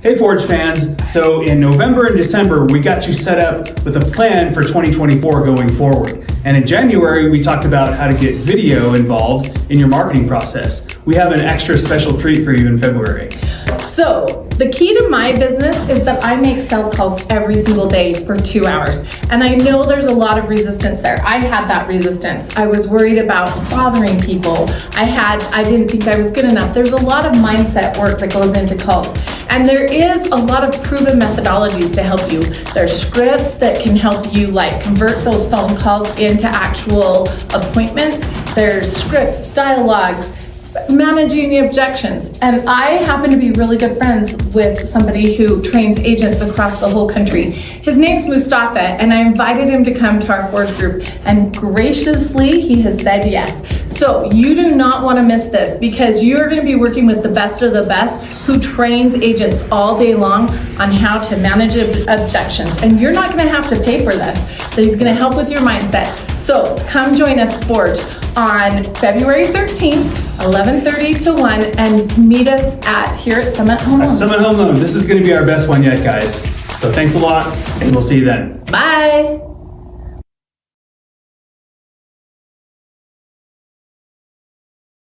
Hey Forge fans, so in November and December we got you set up with a plan for 2024 going forward. And in January we talked about how to get video involved in your marketing process. We have an extra special treat for you in February. So the key to my business is that I make sales calls every single day for 2 hours. And I know there's a lot of resistance there. I had that resistance. I was worried about bothering people. I didn't think I was good enough. There's a lot of mindset work that goes into calls. And there is a lot of proven methodologies to help you. There's scripts that can help you convert those phone calls into actual appointments. There's scripts, dialogues, managing the objections. And I happen to be really good friends with somebody who trains agents across the whole country. His name's MUSTAFA, and I invited him to come to our Forge group, and graciously he has said yes. So you do not want to miss this, because you are going to be working with the best of the best who trains agents all day long on how to manage objections. And you're not going to have to pay for this. So he's going to help with your mindset. So come join us, Forge, on February 13th, 11:30 to 1, and meet us here at Summit Home Loans. At Summit Home Loans. This is going to be our best one yet, guys. So thanks a lot, and we'll see you then. Bye.